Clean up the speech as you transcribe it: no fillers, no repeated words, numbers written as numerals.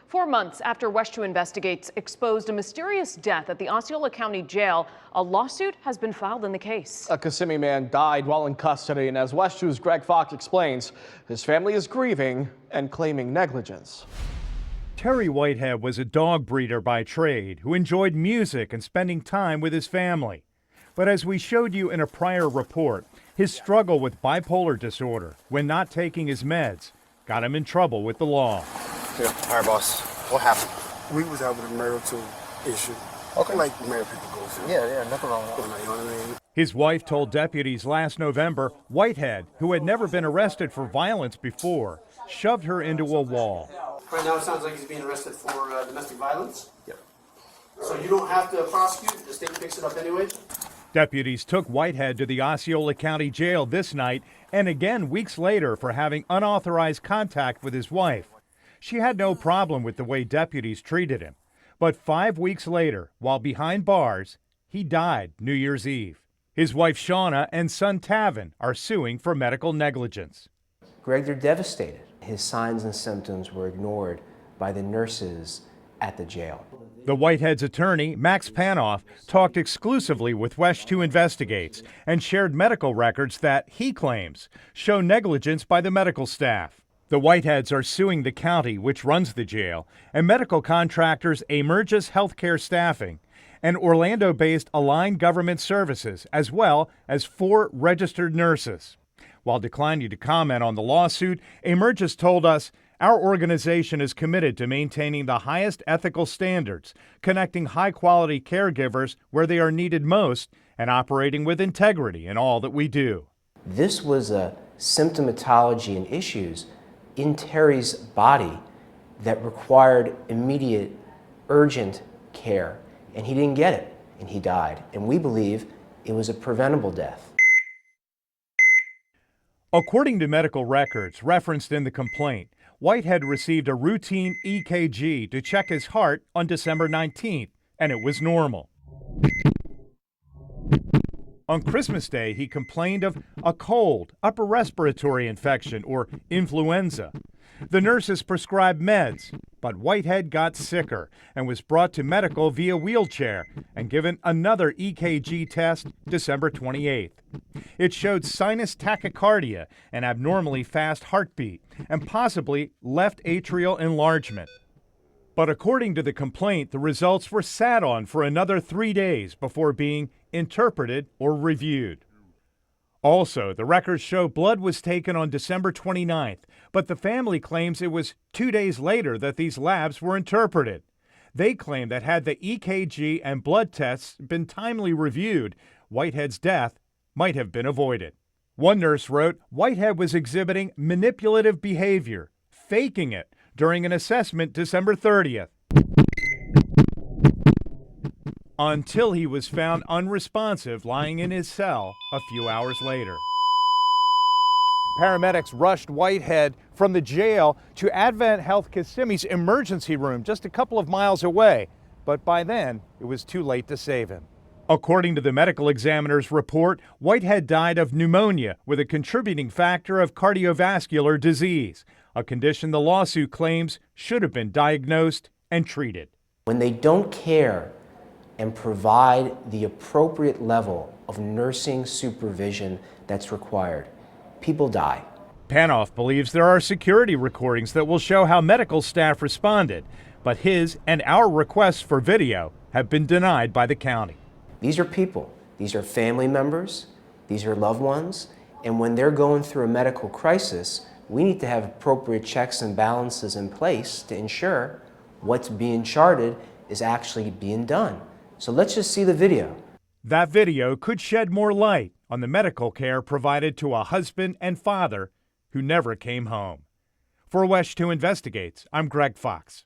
4 months after West 2 Investigates exposed a mysterious death at the Osceola County Jail, a lawsuit has been filed in the case. A Kissimmee man died while in custody, and as West 2's Greg Fox explains, his family is grieving and claiming negligence. Terry Whitehead was a dog breeder by trade who enjoyed music and spending time with his family. But as we showed you in a prior report, his struggle with bipolar disorder when not taking his meds got him in trouble with the law. Yeah. All right, boss. What happened? We was having a marital issue. Okay. Like married people go through. Yeah, nothing wrong with that. You know what I mean? His wife told deputies last November Whitehead, who had never been arrested for violence before, shoved her into a wall. Right now it sounds like he's being arrested for domestic violence. Yep. So you don't have to prosecute, the state picks it up anyway? Deputies took Whitehead to the Osceola County Jail this night and again weeks later for having unauthorized contact with his wife. She had no problem with the way deputies treated him. But 5 weeks later, while behind bars, he died New Year's Eve. His wife Shauna and son Tavin are suing for medical negligence. Greg, they're devastated. His signs and symptoms were ignored by the nurses at the jail. The Whitehead's attorney, Max Panoff, talked exclusively with West 2 Investigates and shared medical records that, he claims, show negligence by the medical staff. The Whiteheads are suing the county, which runs the jail, and medical contractors Emergis Healthcare Staffing, and Orlando-based Aligned Government Services, as well as 4 registered nurses. While declining to comment on the lawsuit, Emergis told us, "Our organization is committed to maintaining the highest ethical standards, connecting high-quality caregivers where they are needed most, and operating with integrity in all that we do." This was a symptomatology and issues in Terry's body that required immediate, urgent care, and he didn't get it, and he died. And we believe it was a preventable death. According to medical records referenced in the complaint, Whitehead received a routine EKG to check his heart on December 19th, and it was normal. On Christmas Day, he complained of a cold, upper respiratory infection, or influenza. The nurses prescribed meds, but Whitehead got sicker and was brought to medical via wheelchair and given another EKG test December 28th. It showed sinus tachycardia, an abnormally fast heartbeat, and possibly left atrial enlargement. But according to the complaint, the results were sat on for another 3 days before being interpreted or reviewed. Also, the records show blood was taken on December 29th, but the family claims it was 2 days later that these labs were interpreted. They claim that had the EKG and blood tests been timely reviewed, Whitehead's death might have been avoided. One nurse wrote Whitehead was exhibiting manipulative behavior, faking it, during an assessment December 30th, until he was found unresponsive lying in his cell a few hours later. Paramedics rushed Whitehead from the jail to Advent Health Kissimmee's emergency room just a couple of miles away, but by then it was too late to save him. According to the medical examiner's report, Whitehead died of pneumonia with a contributing factor of cardiovascular disease, a condition the lawsuit claims should have been diagnosed and treated. When they don't care and provide the appropriate level of nursing supervision that's required, people die. Panoff believes there are security recordings that will show how medical staff responded, but his and our requests for video have been denied by the county. These are people. These are family members. These are loved ones. And when they're going through a medical crisis, we need to have appropriate checks and balances in place to ensure what's being charted is actually being done. So let's just see the video. That video could shed more light on the medical care provided to a husband and father who never came home. For West 2 Investigates, I'm Greg Fox.